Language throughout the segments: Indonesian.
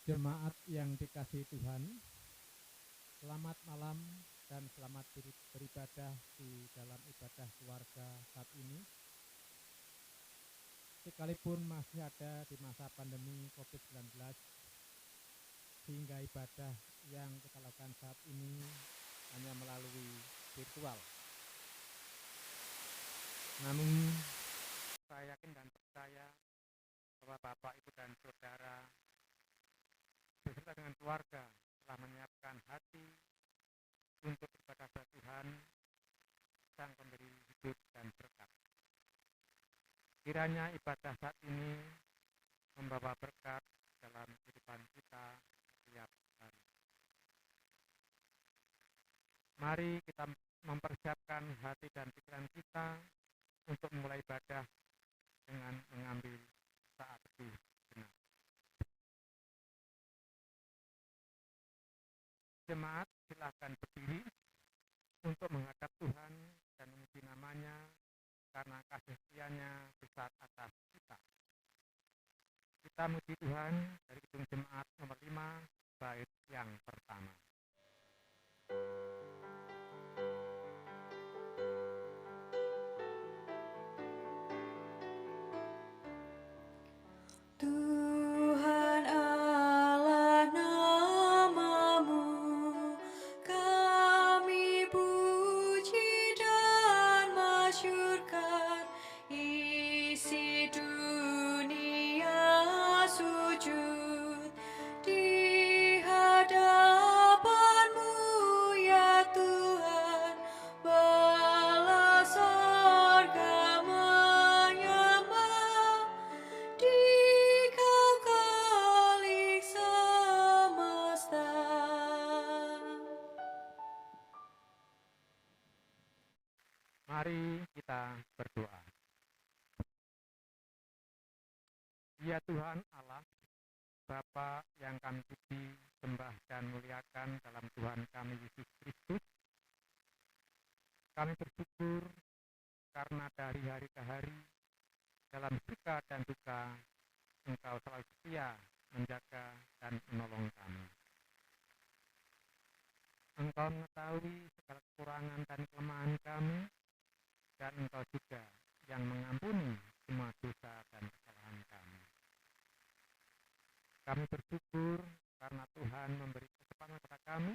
Jemaat yang dikasihi Tuhan, selamat malam dan selamat beribadah di dalam ibadah keluarga saat ini. Sekalipun masih ada di masa pandemi COVID-19, sehingga ibadah yang kita lakukan saat ini hanya melalui virtual. Namun, saya yakin dan percaya bahwa Bapak, Ibu, dan Saudara beserta dengan keluarga telah menyiapkan hati untuk beribadah kepada Tuhan, Sang Pemberi hidup dan berkat. Kiranya ibadah saat ini membawa berkat dalam kehidupan kita setiap hari. Mari kita mempersiapkan hati dan pikiran kita untuk mulai ibadah dengan mengambil saat teduh sejenak. Jemaat, silakan berdiri untuk menghadap Tuhan dan memuji nama-Nya karena kasih setia-Nya besar atas kita. Kita memuji Tuhan dari gedung jemaat nomor 5, bait yang pertama. Tuhan Allah nama-Mu, kami puji dan masyurkan, isi dunia sujud di hadapan-Mu ya Tuhan, bala sorga menyembah Dikau Khalik semesta. Mari kita berdoa. Ya Tuhan Allah, Bapa yang kami puji, sembah dan muliakan dalam Tuhan kami Yesus Kristus, kami bersyukur karena dari hari ke hari dalam suka dan duka Engkau selalu setia menjaga dan menolong kami. Engkau mengetahui segala kekurangan dan kelemahan kami, dan Engkau juga yang mengampuni semua dosa dan kesalahan kami. Kami bersyukur karena Tuhan memberi kesempatan kepada kami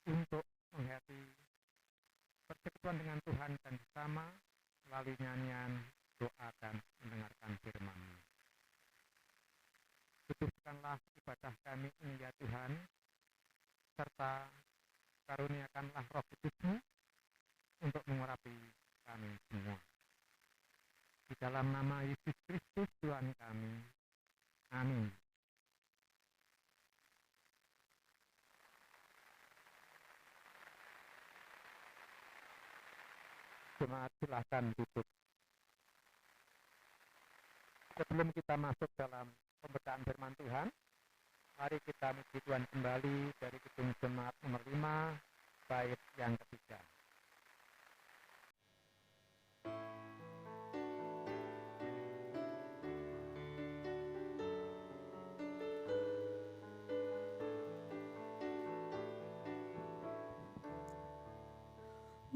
untuk menghayati persekutuan dengan Tuhan dan bersama melalui nyanyian, doa, dan mendengarkan firman-Mu. Kuduskanlah ibadah kami ini ya Tuhan, serta karuniakanlah Roh Kudus-Mu untuk mengurapi kami semua. Di dalam nama Yesus Kristus Tuhan kami. Amin. Jemaat silahkan duduk. Sebelum kita masuk dalam pembacaan firman Tuhan, mari kita memuji Tuhan kembali dari gedung jemaat nomor 5, bait yang ketiga.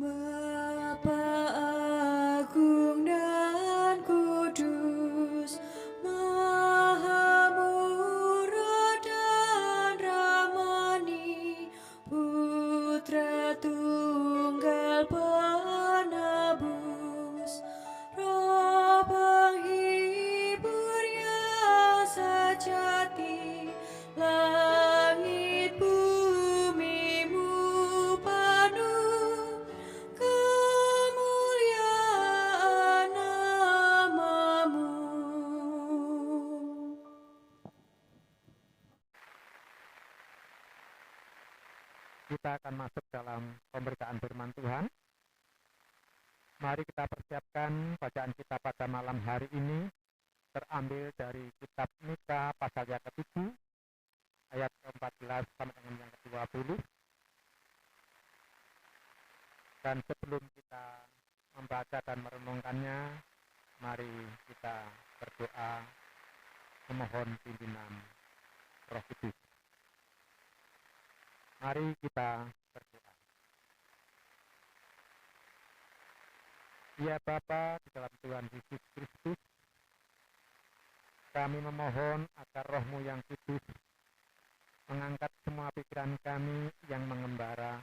Bapa agung dan kudus, Maha murah dan ramani, Putra Tunggal Penebus, Roh penghibur yang sejati, langit bumi-Mu penuh kemuliaan nama-Mu. Kita akan masuk dalam pemberitaan firman Tuhan. Mari kita persiapkan bacaan kita pada malam hari ini terambil dari kitab Mika pasal yang ke-7 ayat ke-14 sampai dengan yang ke-20. Dan sebelum kita membaca dan merenungkannya, mari kita berdoa memohon pimpinan Roh Kudus. Mari kita berdoa. Ya Bapa di dalam Tuhan Yesus Kristus, kami memohon agar Roh-Mu yang kudus mengangkat semua pikiran kami yang mengembara,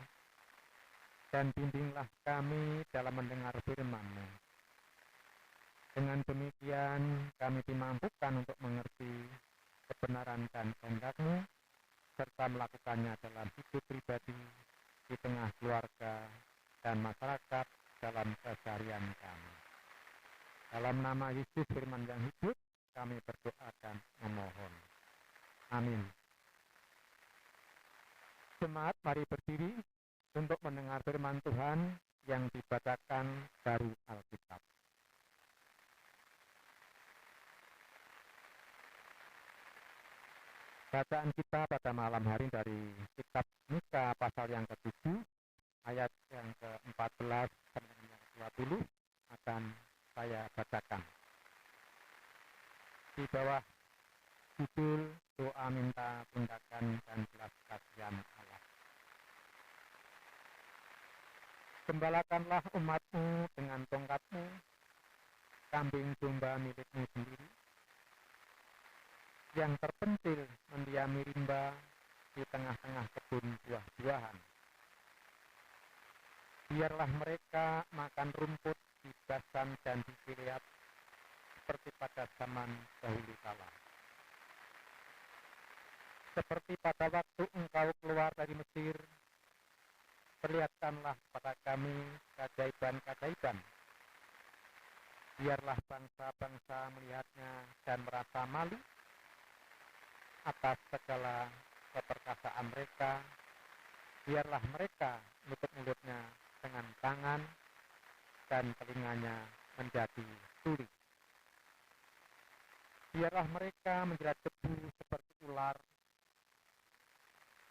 dan bimbinglah kami dalam mendengar firman-Mu. Dengan demikian kami dimampukan untuk mengerti kebenaran dan kehendak-Mu, serta melakukannya dalam hidup pribadi, di tengah keluarga, dan masyarakat dalam keseharian kami. Dalam nama Yesus firman yang hidup, kami berdoa dan memohon. Amin. Jemaat, mari berdiri untuk mendengar firman Tuhan yang dibacakan dari Alkitab. Bacaan kita pada malam hari dari kitab Mika pasal yang ke-7, ayat yang ke-14 sampai yang ke-20 akan saya bacakan. Di bawah judul doa minta tindakan dan belas kasihan Allah. Gembalakanlah umat-Mu dengan tongkat-Mu, kambing domba milik-Mu sendiri, yang terpencil mendiami rimba di tengah-tengah kebun buah-buahan. Biarlah mereka makan rumput di Basan dan di Gilead seperti pada zaman dahulu kala. Seperti pada waktu engkau keluar dari Mesir, perlihatkanlah kepada kami keajaiban-keajaiban. Biarlah bangsa-bangsa melihatnya dan merasa malu atas segala keperkasaan mereka. Biarlah mereka menutup mulutnya dengan tangan dan telinganya menjadi tuli. Biarlah mereka menjerat debu seperti ular,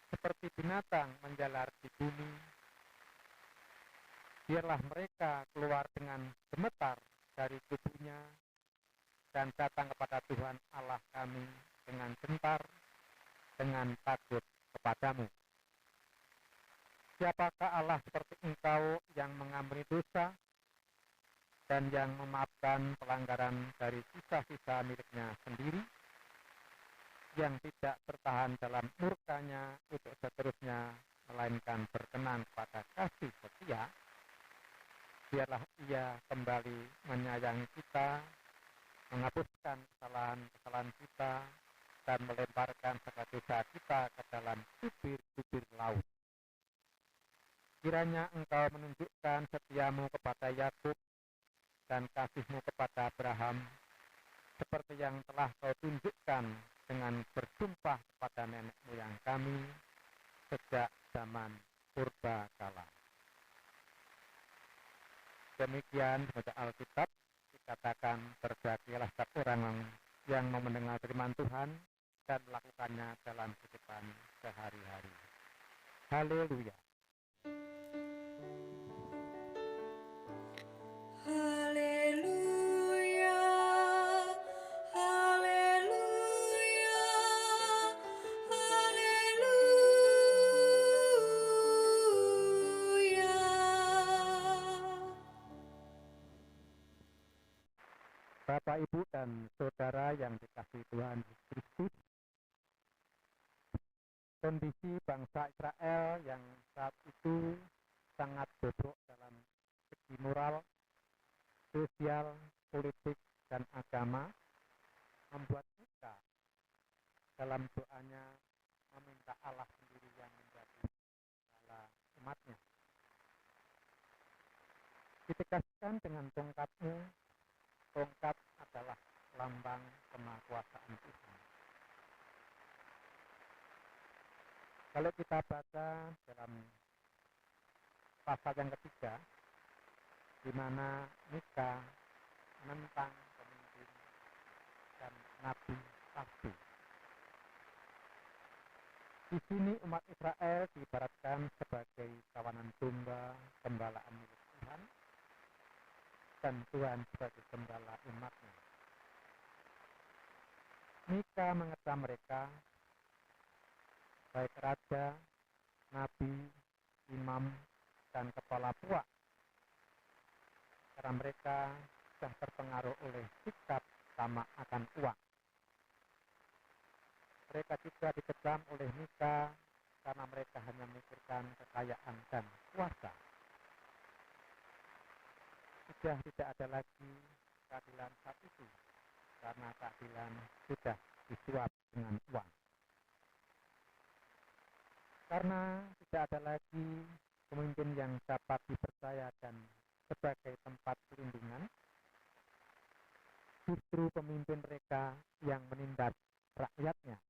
seperti binatang menjalar di bumi. Biarlah mereka keluar dengan gemetar dari tubuhnya dan datang kepada Tuhan Allah kami dengan gentar, dengan takut kepadamu. Siapakah Allah seperti Engkau yang mengampuni dosa dan yang memaafkan pelanggaran dari sisa-sisa miliknya sendiri, yang tidak bertahan dalam murkanya untuk seterusnya, melainkan berkenan pada kasih setia? Biarlah Ia kembali menyayangi kita, menghapuskan kesalahan-kesalahan kita, dan melemparkan segala dosa kita ke dalam bibir-bibir laut. Kiranya Engkau menunjukkan setiamu kepada Yakub dan kasih-Mu kepada Abraham, seperti yang telah Kau tunjukkan dengan bersumpah kepada nenek moyang kami sejak zaman purba kala. Demikian baca Alkitab, dikatakan berbahagialah setiap orang yang mau mendengar firman Tuhan dan melakukannya dalam kehidupan sehari-hari. Haleluya. Haleluya, haleluya, haleluya. Bapak, Ibu, dan Saudara yang dikasihi Tuhan Yesus Kristus, kondisi bangsa Israel yang saat itu sangat bobrok dalam segi moral, sosial, politik, dan agama membuat kita dalam doanya meminta Allah sendiri yang menjadi segala umatnya. Ditegaskan dengan tongkat-Mu, tongkat adalah lambang kemahakuasaan Tuhan. Kalau kita baca dalam pasal yang ketiga, di mana Mika menentang pemimpin dan nabi palsu. Di sini umat Israel diibaratkan sebagai kawanan domba gembalaan milik Tuhan, dan Tuhan sebagai gembala umatnya. Mika mengecam mereka baik raja, nabi, imam, dan kepala puak, karena mereka sudah terpengaruh oleh sikap tamak akan uang. Mereka juga dikecam oleh Mika karena mereka hanya memikirkan kekayaan dan kuasa. Sudah tidak ada lagi keadilan saat itu, karena keadilan sudah disuap dengan uang. Karena tidak ada lagi pemimpin yang dapat dipercaya dan sebagai tempat perlindungan, justru pemimpin mereka yang menindas rakyatnya.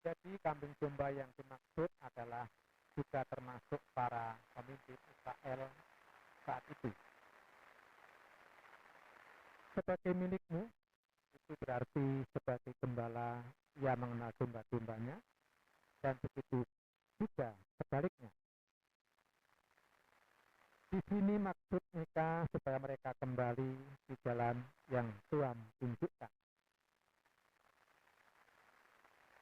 Jadi kambing domba yang dimaksud adalah juga termasuk para pemimpin Israel saat itu. Sebagai milikmu, itu berarti sebagai gembala ia mengenal domba-dombanya, dan begitu juga sebaliknya. Di sini maksud mereka supaya mereka kembali di jalan yang Tuhan tunjukkan.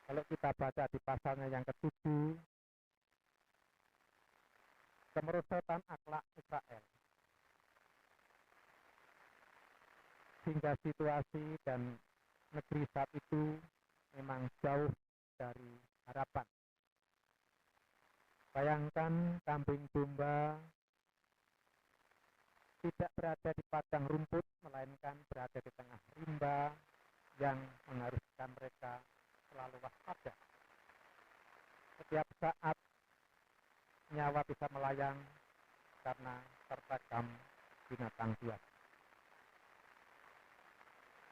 Kalau kita baca di pasalnya yang ke-7, kemerosotan akhlak Israel, sehingga situasi dan negeri saat itu memang jauh dari harapan. Bayangkan kambing domba tidak berada di padang rumput, melainkan berada di tengah rimba yang mengharuskan mereka selalu waspada. Setiap saat nyawa bisa melayang karena tertakam binatang buas.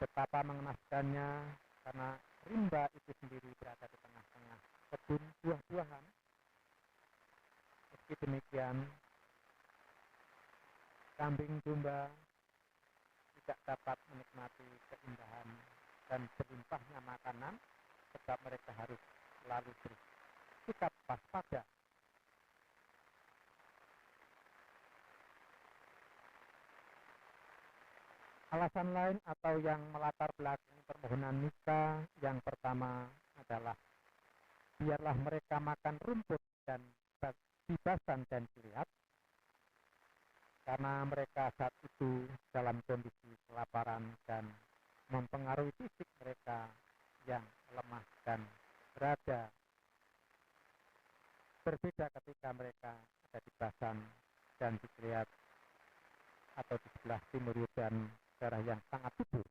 Betapa mengenaskannya karena rimba itu sendiri berada di tengah-tengah kebun buah-buahan. Meski demikian, kambing domba tidak dapat menikmati keindahan dan berlimpahnya makanan, sebab mereka harus selalu bersikap waspada. Alasan lain atau yang melatar belakangi permohonan Mika yang pertama adalah biarlah mereka makan rumput dan bibasan dan dilihat, karena mereka saat itu dalam kondisi kelaparan dan mempengaruhi fisik mereka yang lemah dan berada berbeda ketika mereka ada di Basan dan di Gilead atau di sebelah timur Yordan, daerah yang sangat subur.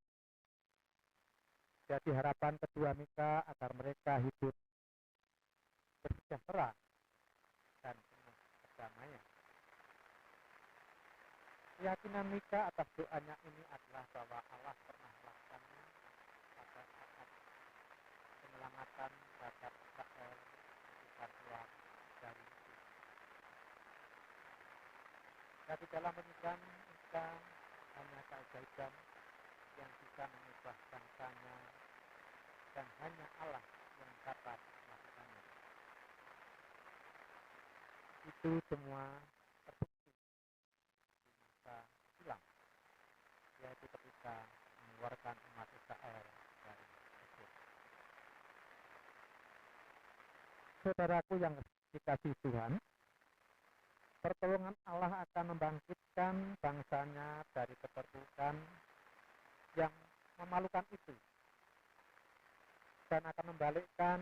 Jadi harapan kedua Mika agar mereka hidup bersejahtera dan penuh perdamaian. Keyakinan Mika atas doanya ini adalah bahwa Allah pernah melakukannya pada saat penyelamatan terhadap Israel ketika keluar dari Mesir. Jadi dalam penyelamatan Mika hanya keajaiban yang bisa mengubah bangsanya, dan hanya Allah yang dapat melakukannya. Itu semua terbukti di masa silam, yaitu ketika mengeluarkan umat Israel dari Mesir. Saudaraku yang dikasihi Tuhan, pertolongan Allah akan membangkitkan bangsanya dari keterpurukan yang memalukan itu, dan akan membalikkan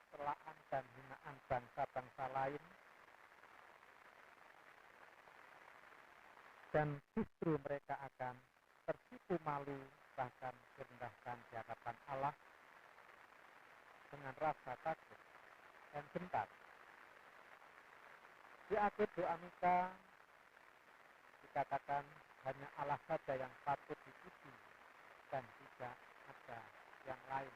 celaan dan hinaan bangsa-bangsa lain, dan justru mereka akan tertipu malu, bahkan direndahkan di hadapan Allah dengan rasa takut dan gentar. Di akhir doa Mika dikatakan hanya Allah saja yang patut dipuji dan tidak ada yang lain.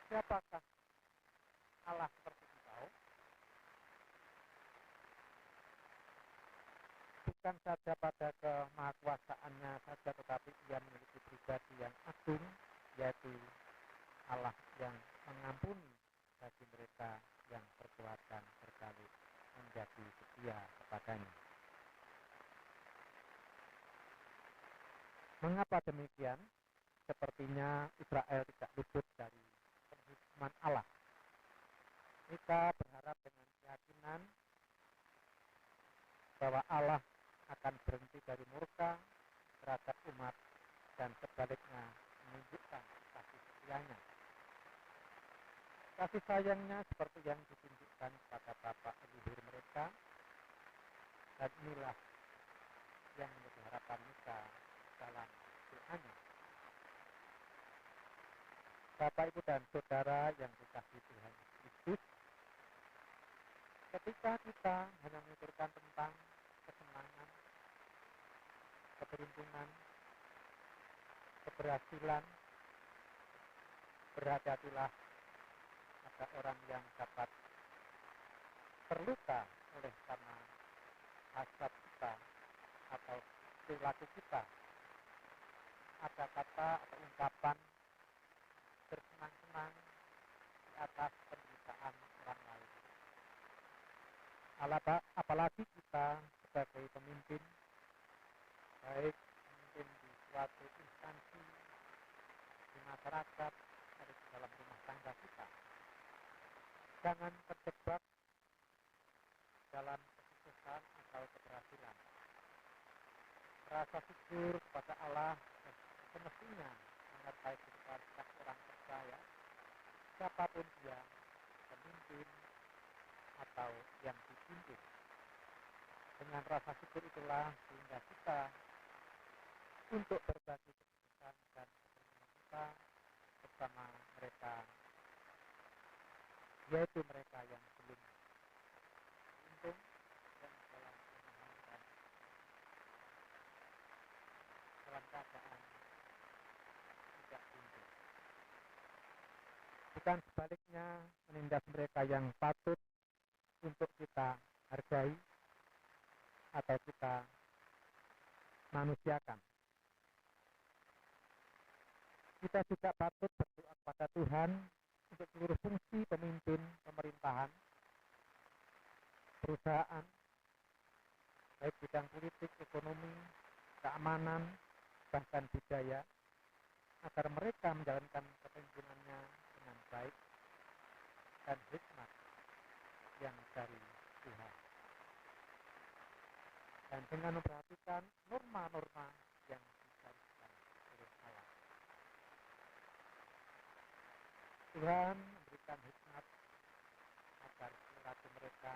Siapakah Allah seperti engkau? Bukan saja pada kemahakuasaannya saja, tetapi ia memiliki pribadi yang agung, yaitu Allah yang mengampuni bagi mereka yang perbuatan berkali menjadi setia kepadanya. Mengapa demikian? Sepertinya Israel tidak luput dari Kita berharap dengan keyakinan bahwa Allah akan berhenti dari murka terhadap umat dan sebaliknya menunjukkan kasih setianya. Kasih sayangnya seperti yang ditunjukkan kepada bapak leluhur mereka, dan inilah yang menjadi harapan kita dalam doanya. Bapak, Ibu, dan Saudara yang dikasihi Tuhan Yesus, ketika kita hanya memikirkan tentang kesenangan, keberuntungan, keberhasilan, berhati-hatilah ada orang yang dapat terluka oleh karena hasrat kita atau perilaku kita. Ada kata atau ungkapan bersenang-senang di atas penderitaan orang lain. Apalagi kita sebagai pemimpin, baik pemimpin di suatu instansi, di masyarakat, atau di dalam rumah tangga kita. Jangan terjebak dalam kesuksesan atau keberhasilan. Rasa syukur kepada Allah semestinya menyertai kehidupan setiap orang percaya, siapapun dia, pemimpin atau yang dipimpin. Dengan rasa syukur itulah sehingga kita untuk berbagi kesuksesan dan keberuntungan kita bersama mereka, yaitu mereka yang belum beruntung dan dalam kemenangan dan dalam keadaan tidak beruntung. Bukan sebaliknya menindas mereka yang patut untuk kita hargai atau kita manusiakan. Kita juga patut berdoa kepada Tuhan untuk seluruh fungsi pemimpin pemerintahan, perusahaan, baik bidang politik, ekonomi, keamanan, bahkan budaya, agar mereka menjalankan kepemimpinannya dengan baik dan hikmat yang dari Tuhan. Dan dengan memperhatikan norma-norma yang digariskan oleh Allah. Tuhan memberikan hikmat agar perilaku mereka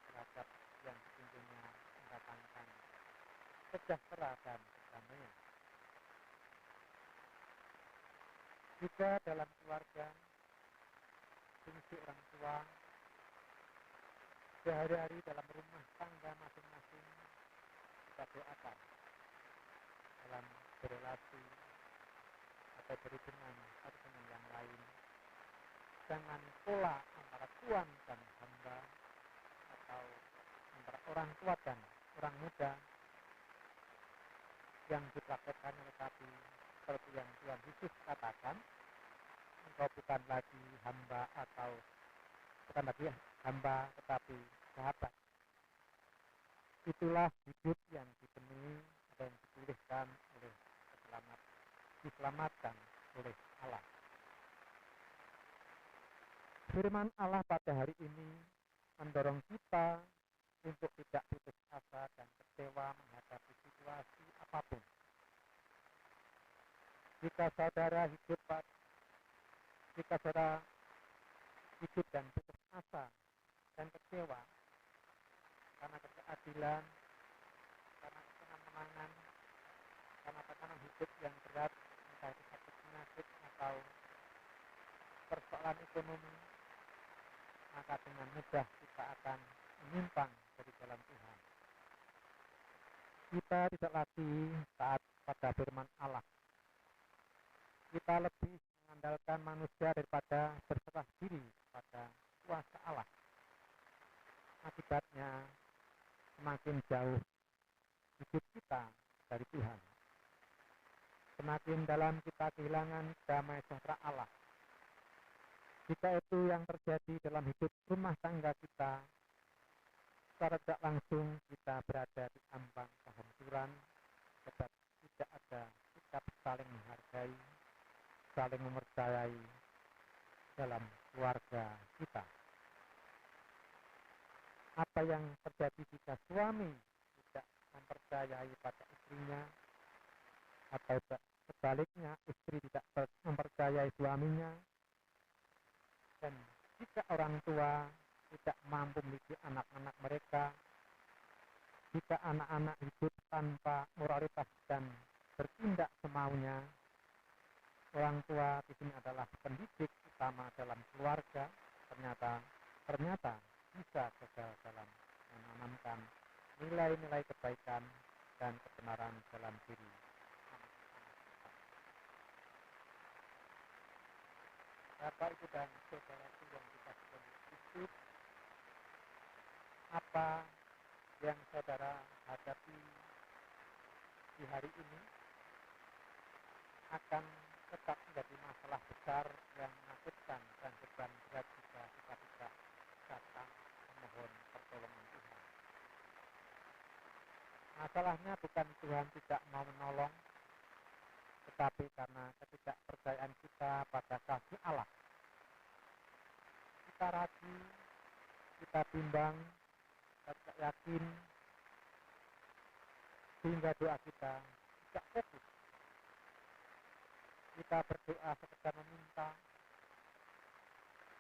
terhadap yang dipimpinnya mendatangkan sejahtera dan kedamaian. Juga dalam keluarga, fungsi orang tua, sehari-hari dalam rumah tangga masing-masing, kita doakan dalam berrelasi atau berhubungan satu dengan yang lain. Jangan pola antara tuan dan hamba atau antara orang tua dan orang muda yang dipraktekkan tetapi seperti yang Tuhan Yesus katakan, engkau bukan lagi hamba atau bukan lagi hamba tetapi sahabat. Itulah hidup yang dipenuhi dan dipilihkan oleh diselamatkan oleh Allah. Firman Allah pada hari ini mendorong kita untuk tidak putus asa dan kecewa menghadapi situasi apapun. Jika saudara hidup dan putus asa dan kecewa karena ketidakadilan, karena kesenangan, karena tekanan hidup yang berat, entah itu sakit penyakit atau persoalan ekonomi, maka dengan mudah kita akan menyimpang dari jalan Tuhan. Kita tidak lagi taat pada firman Allah. Kita lebih mengandalkan manusia daripada berserah diri pada kuasa Allah. Akibatnya semakin jauh hidup kita dari Tuhan. Semakin dalam kita kehilangan damai sejahtera Allah. Jika itu yang terjadi dalam hidup rumah tangga kita, secara tidak langsung kita berada di ambang kehancuran sebab tidak ada sikap saling menghargai, saling mempercayai dalam keluarga kita. Apa yang terjadi jika suami tidak mempercayai pada istrinya, atau sebaliknya istri tidak mempercayai suaminya, dan jika orang tua tidak mampu mendidik anak-anak mereka, jika anak-anak hidup tanpa moralitas dan bertindak semaunya, orang tua di sini adalah pendidik utama dalam keluarga, ternyata bisa gagal dalam menanamkan nilai-nilai kebaikan dan kebenaran dalam diri. Bapak, Ibu, dan saudaraku yang dikasihi Kristus, apa yang saudara hadapi di hari ini akan tetap menjadi masalah besar yang menakutkan dan beban berat jika kita tidak datang memohon pertolongan Tuhan. Masalahnya bukan Tuhan tidak mau menolong, tetapi karena ketidakpercayaan kita pada kasih Allah. Kita ragu, kita bimbang, kita tidak yakin, sehingga doa kita tidak fokus. Kita berdoa sekedar meminta,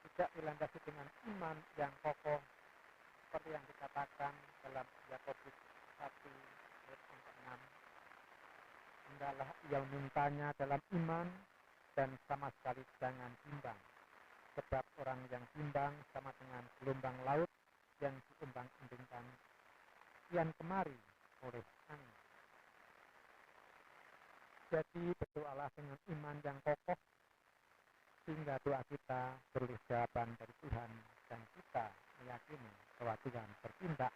tidak dilandasi dengan iman yang kokoh, seperti yang dikatakan dalam Yakobus 1 ayat 6. Hendaklah ia memintanya dalam iman dan sama sekali jangan bimbang, sebab orang yang bimbang sama dengan gelombang laut yang diombang-ambingkan kian kemari oleh angin. Jadi berdoalah dengan iman yang kokoh, sehingga doa kita beroleh jawaban dari Tuhan, dan kita meyakini bahwa Tuhan bertindak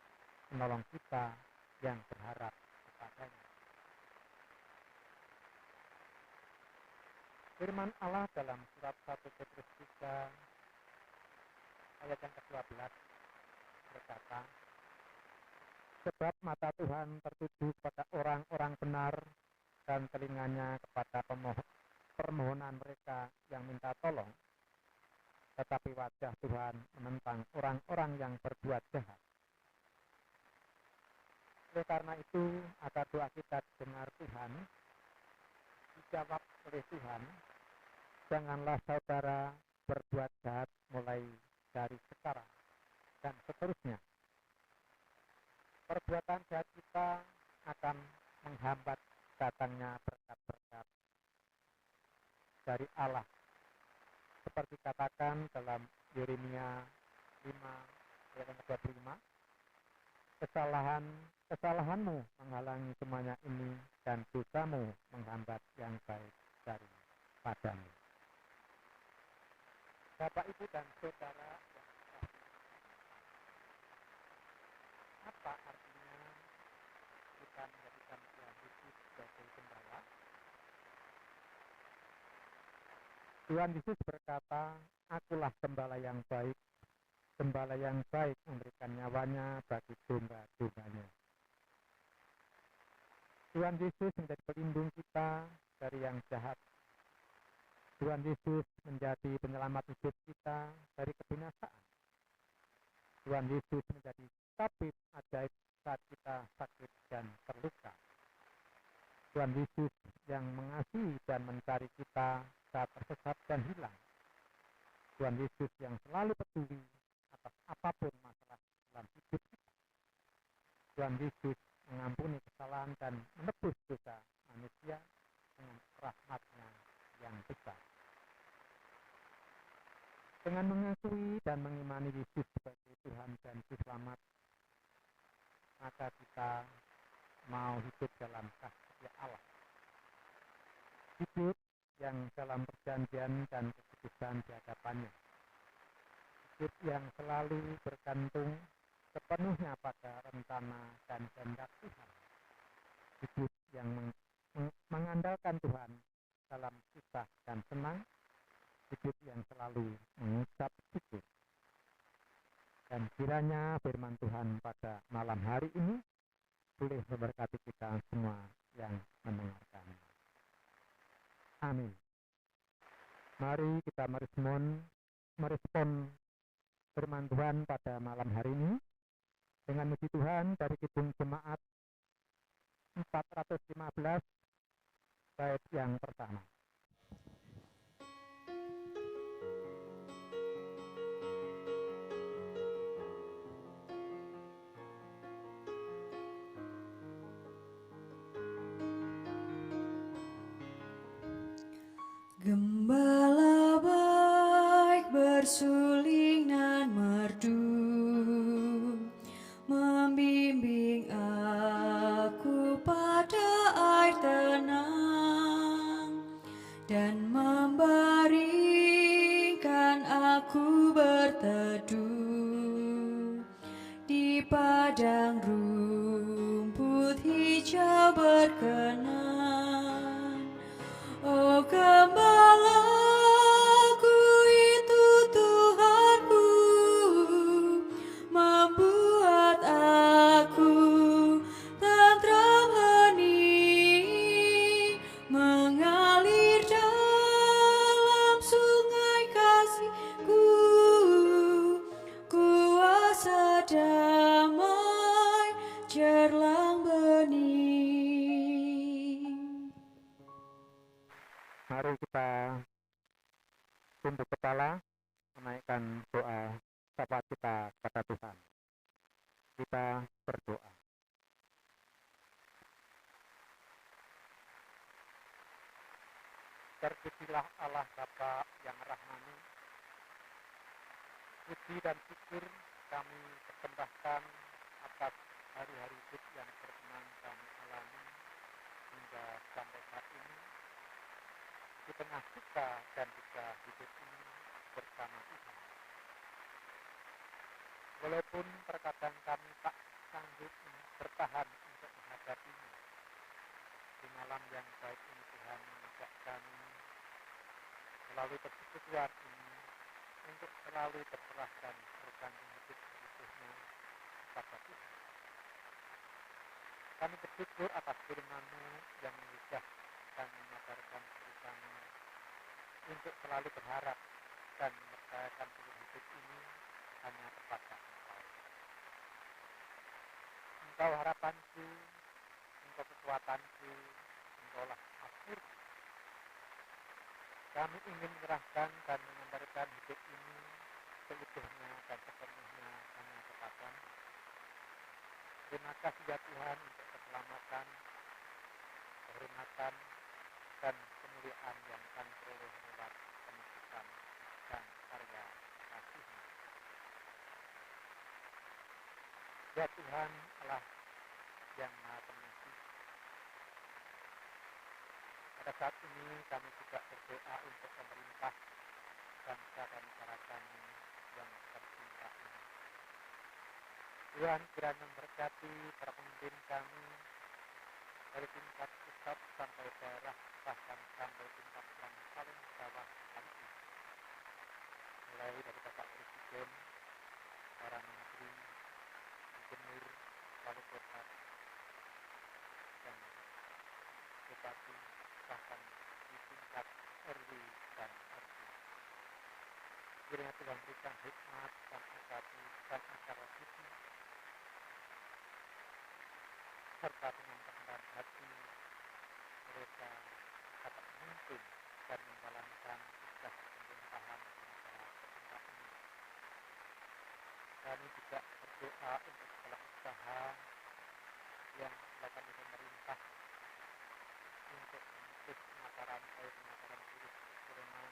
menolong kita yang berharap kepadanya. Firman Allah dalam surat 1 Petrus 3 ayat yang ke-12 berkata, sebab mata Tuhan tertuju kepada orang-orang benar dan telinganya kepada permohonan mereka yang minta tolong, tetapi wajah Tuhan menentang orang-orang yang berbuat jahat. Oleh karena itu, agar doa kita didengar Tuhan, dijawab oleh Tuhan, janganlah saudara berbuat jahat mulai dari sekarang dan seterusnya. Perbuatan jahat kita akan menghambat datangnya berkat-berkat dari Allah, seperti katakan dalam Yeremia 5 ayat 25, kesalahanmu menghalangi semuanya ini, dan dosamu menghambat yang baik daripadamu. Bapak, Ibu, dan saudara, apa artinya kita menjadikan Tuhan Yesus sebagai gembala? Tuhan Yesus berkata, akulah gembala yang baik memberikan nyawanya bagi domba-dombanya. Tuhan Yesus menjadi pelindung kita dari yang jahat. Tuhan Yesus menjadi penyelamat hidup kita dari kebinasaan. Tuhan Yesus menjadi tabib ajaib saat kita sakit dan terluka. Tuhan Yesus yang mengasihi dan mencari kita saat tersesat dan hilang. Tuhan Yesus yang selalu peduli atas apapun masalah dalam hidup kita. Tuhan Yesus mengampuni kesalahan dan menebus dosa manusia dengan rahmat-Nya yang besar. Dengan mengakui dan mengimani Yesus sebagai Tuhan dan Juru Selamat, maka kita mau hidup dalam kasih Allah. Hidup yang dalam perjanjian dan keputusan di hadapannya. Hidup yang selalu bergantung sepenuhnya pada rencana dan kehendak Tuhan. Hidup yang mengandalkan Tuhan dalam susah dan senang. Hidup yang selalu mengucap syukur. Dan kiranya firman Tuhan pada malam hari ini boleh memberkati kita semua yang mendengarkan. Amin. Mari kita merespon firman Tuhan pada malam hari ini dengan puji Tuhan dari Kidung Jemaat 415 bait yang pertama. Gembala baik bersuling nan merdu, membimbing aku pada air tenang, dan membaringkan aku berteduh di padang rumput hijau berkenan. Oh gembalaku itu Tuhanku, membuat aku tentram hening, mengalir dalam sungai kasih-Ku, kuasa damai jerlang bening. Mari kita tunduk kepala, menaikkan doa sapa kita kepada Tuhan. Kita berdoa. Terpujilah Allah Bapa yang rahmani. Puji dan syukur kami persembahkan atas hari-hari hidup yang berkenan kami alami hingga sampai saat ini. Di tengah suka dan duka hidup ini bersama Tuhan. Walaupun terkadang kami tak sanggup bertahan untuk menghadapinya, di malam yang baik ini Tuhan mengajak kami melalui persekutuan ini untuk selalu berserahkan bergantung hidup seutuhnya kepada Tuhan. Kami bersyukur atas firman-Mu yang menggugah dan mengajarkan kami untuk selalu berharap dan mempercayakan seluruh hidup ini hanya kepada Engkau. Engkau harapanku, Engkau kekuatanku, Engkaulah akhir. Kami ingin menyerahkan dan mengantarkan hidup ini seutuhnya dan sepenuhnya hanya kepada-Mu. Terima kasih ya Tuhan untuk keselamatan, kehormatan, dan kemuliaan yang kami peroleh lewat penebusan dan karya kasih-Mu. Ya Tuhan Allah yang Maha Pengasih, pada saat ini kami juga berdoa untuk pemerintah bangsa dan negara kami yang tercinta ini. Tuhan kiranya memberkati para pemimpin kami dari tingkat pusat sampai daerah, bahkan sampai tingkat yang paling bawah sekalipun. Mulai dari Bapak Presiden, para menteri, gubernur, wali kota, dan bupati, bahkan di tingkat RW dan RT. Kiranya Tuhan berikan hikmat dan empati dan akal budi, serta dengan kerendahan hati mereka dapat memimpin dan menjalankan tugas pemerintahan di negara tercinta ini. Kami juga berdoa untuk segala usaha yang dilakukan oleh pemerintah untuk memutus mata rantai penyebaran virus corona.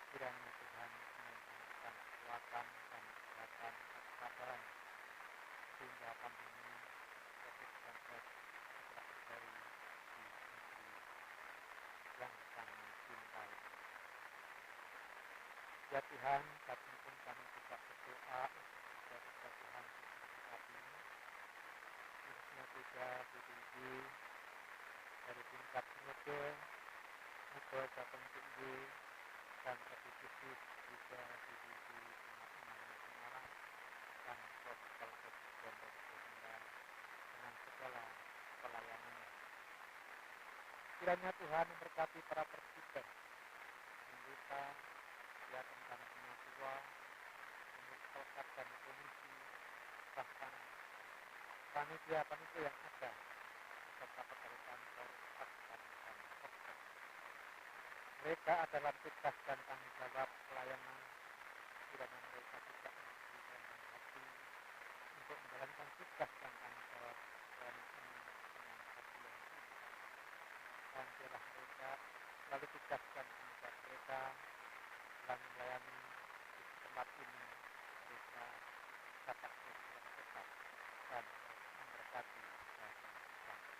Kiranya Tuhan memberikan kekuatan dan kesehatan kesabaran sehingga pandemi COVID-19 segera usai di negeri yang kami cintai. Ya Tuhan, saat ini pun kami juga berdoa untuk juga Tuhan saat ini, khususnya juga ibu-ibu dari tingkat sinode, Muda Jateng Tinggi, dan lebih khusus juga ibu-ibu Imam Semarang dan Protokol Presiden dengan segala pelayanannya. Kiranya Tuhan memberkati para presiden, anggota, ya tentang semua tua, pengurus pelkat dan komisi, bahkan panitia-panitia yang ada serta pegawai kantor staf dan oknum. Mereka adalah tugas dan tanggung jawab pelayanan di mana mereka tidak memiliki rendah hati untuk menjalankan tugas dan tanggung jawab pelayanan ini dengan hati yang tulus. Dan biarlah mereka lalu tugas dan tanggung jawab mereka dalam melayani di tempat ini mereka dapat berjalan tetap dan memberkati bagi bangsa.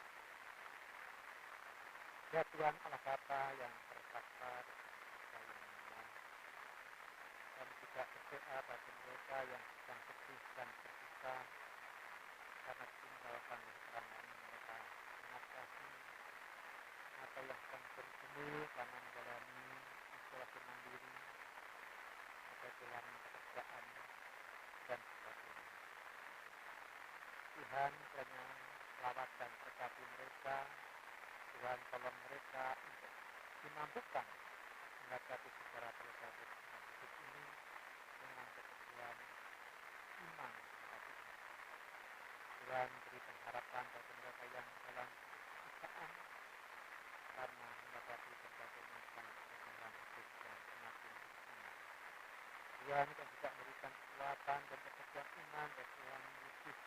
Ya Tuhan Allah Bapa yang berkata yang mulia, kami juga berdoa bagi mereka yang sedang sedih dan berduka karena ditinggalkan orang yang mereka mengasihi atau yang sedang bergumul karena menjalani isolasi mandiri atau kehilangan pekerjaan dan sebagainya. Tuhan kiranya selawat dan berkati mereka. Tuhan tolong mereka untuk dimampukan menghadapi segala berbagai hidup ini dengan keteguhan iman kepada Tuhan. Tuhan beri pengharapan bagi mereka yang dalam kesusahan karena menghadapi berbagai macam persoalan hidup yang semakin bersama. Tuhan juga memberikan kekuatan dan keteguhan iman bagi Tuhan Yesus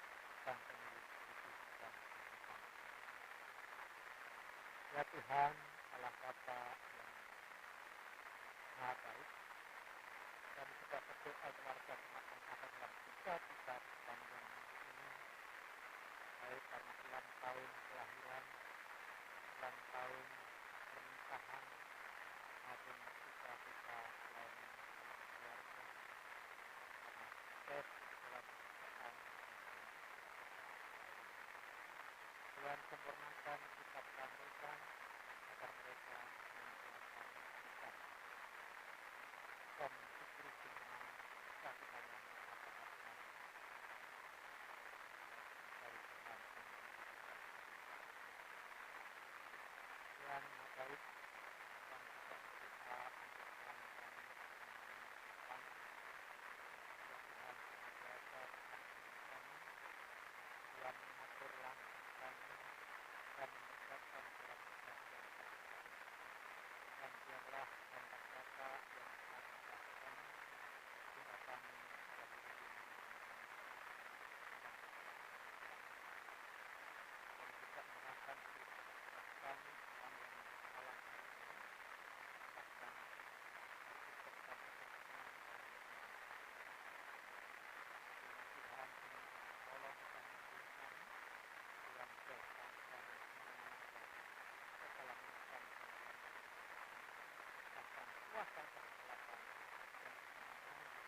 dan pemilik hidup dan kehidupan. Ya Tuhan Allah Bapa yang Maha Baik, kami juga berdoa keluarga jemaat yang ada dalam duka sepanjang minggu ini, baik karena ulang tahun kelahiran, ulang tahun pernikahan, maupun duka pelayanan dalam keluarga, karena sukses dalam pekerjaan maupun Tuhan sempurnakan sikap mereka agar mereka menjalankan sikap mensyukuri semua kehadiran yang mereka dapatkan dari Tuhan yang memberikan. Tuhan Maha Baik, kami juga berdoa untuk kami depan. Ya Tuhan senantiasa bersama kami. Tuhan mengatur langkah kami dan memberkatkan dalam segala kehidupan. Dan biarlah kontak kata yang telah dilakukan doa kami bagi hari ini dan juga menyerahkan aktivitas kami sepanjang malam hari ini, bahkan aktivitas kami berkenan dalam Tuhan tolong dan membimbing kami dalam jauhkan kami semua dari segala macam gangguan bahkan kuasa kegelapan yang mengganggu kenyamanan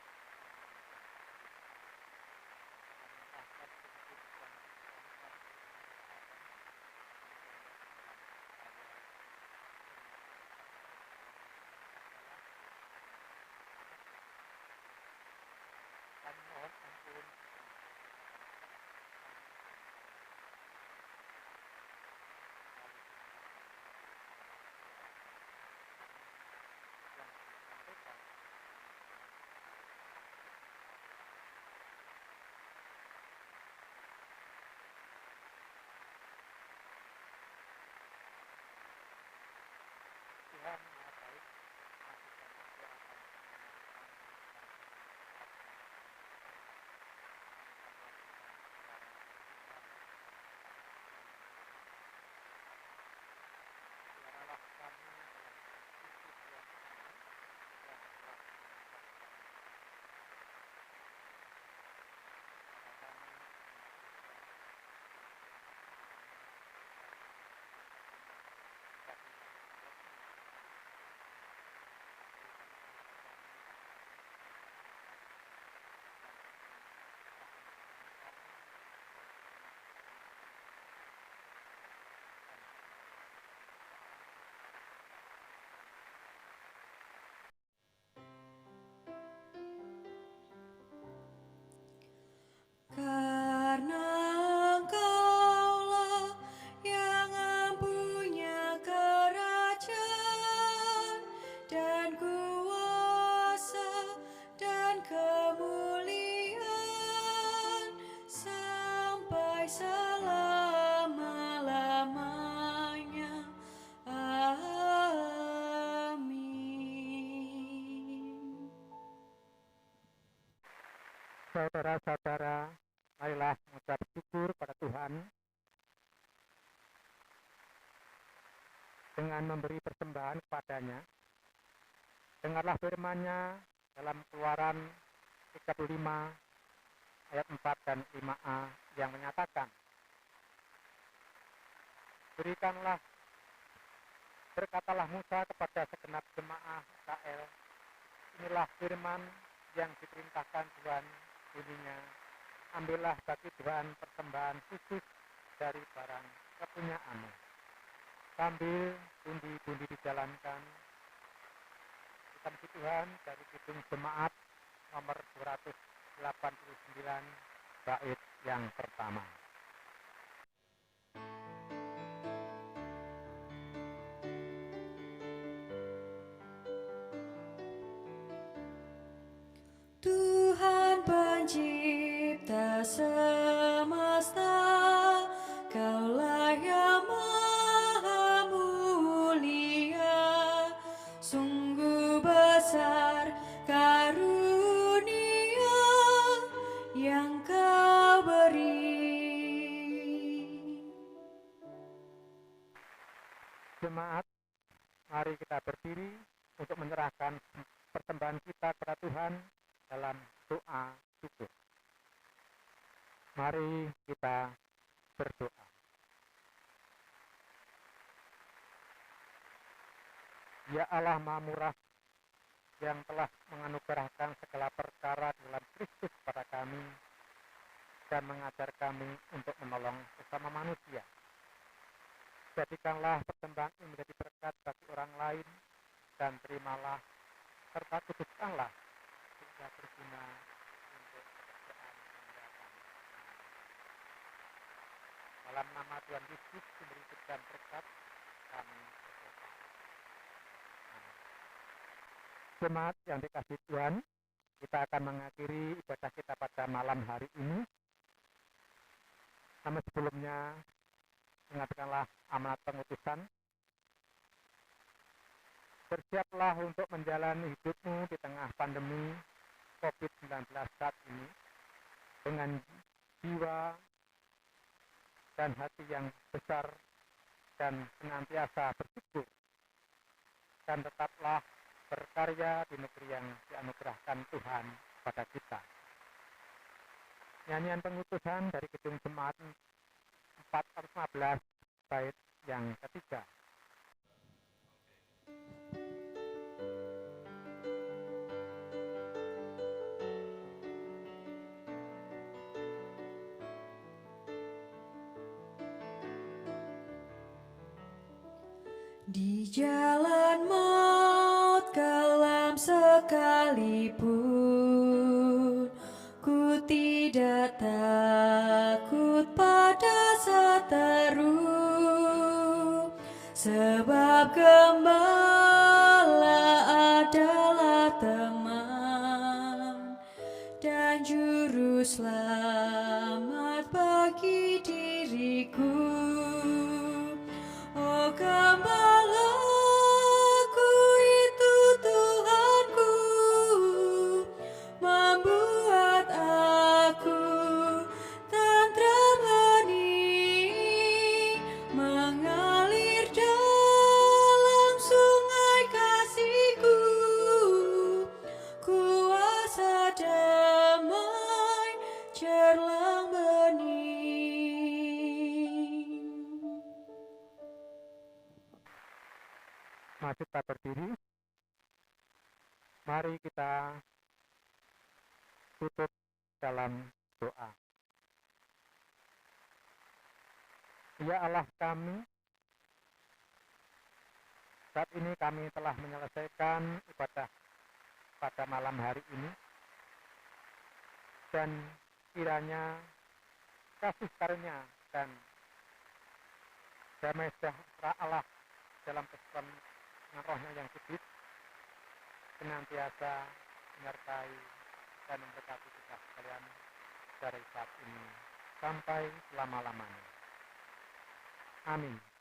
kita. Kami bahkan sedikit dan berkorban keselamatan kemudian Tuhan supaya semua perkara adalah kami mohon ampun dan segala kami lalu yang disampaikan Tuhan Maha Baik, masih dan aku akan mengenal kami dan Saudara-saudara, marilah mengucap syukur pada Tuhan dengan memberi persembahan kepadanya. Dengarlah firman-Nya dalam Keluaran 35 ayat 4 dan 5a yang menyatakan, berkatalah Musa kepada segenap jemaah Israel, inilah firman yang diperintahkan Tuhan, bunyinya, ambillah bagi Tuhan persembahan khusus dari barang kepunyaanmu. Sambil pundi-pundi dijalankan, kita puji Tuhan dari Kidung Jemaat nomor 289 bait yang pertama. Tuhan pencipta semesta, Kaulah yang maha mulia, sungguh besar karunia yang Kau beri. Jemaat, mari kita berdiri untuk menyerahkan persembahan kita kepada Tuhan dalam doa syukur. Mari kita berdoa. Ya Allah Maha Murah, yang telah menganugerahkan segala perkara dalam Kristus kepada kami dan mengajar kami untuk menolong sesama manusia. Jadikanlah persembahan ini menjadi berkat bagi orang lain, dan terimalah serta kuduskanlah sehingga berguna untuk pekerjaan mendatang. Dalam nama Tuhan Yesus memberikan berkat, kami berdoa. Amin. Jemaat yang dikasihi Tuhan, kita akan mengakhiri ibadah kita pada malam hari ini. Namun sebelumnya, ingatkanlah amanat pengutusan. Bersiaplah untuk menjalani hidupmu di tengah pandemi COVID-19 saat ini dengan jiwa dan hati yang besar dan senantiasa bersyukur, dan tetaplah berkarya di negeri yang dianugerahkan Tuhan pada kita. Nyanyian pengutusan dari Kidung Jemaat 415 bait yang ketiga. Di jalan maut kelam sekalipun, ku tidak takut pada seteru, sebab Gembala adalah teman dan juru selamat bagi diriku. Oh Gembalaku itu Tuhanku, membuat aku tenteram hening, mengalir dalam sungai kasih-Ku, kuasa damai cerlang bening. Mari kita berdiri. Mari kita tutup dalam doa. Ya Allah kami, saat ini kami telah menyelesaikan ibadah pada malam hari ini, dan kiranya kasih karunia dan damai sejahtera Allah dalam persekutuan dengan Roh-Nya yang kudus senantiasa menyertai dan memberkati kita sekalian dari saat ini sampai selama-lamanya. Amin. Amin.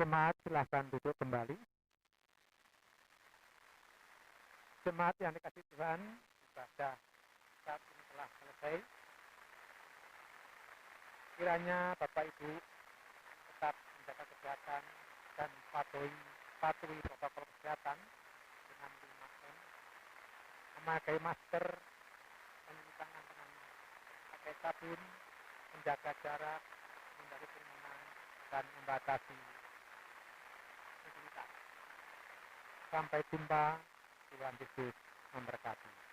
Jemaat silahkan duduk kembali. Jemaat yang dikasihi Tuhan, ibadah saat ini telah selesai. Kiranya Bapak Ibu tetap menjaga kesehatan dan patuhi protokol kesehatan dengan 5M, memakai masker, mencuci tangan dengan pakai sabun, menjaga jarak, menghindari kerumunan, dan membatasi mobilitas. Sampai jumpa. Tuhan Yesus memberkati.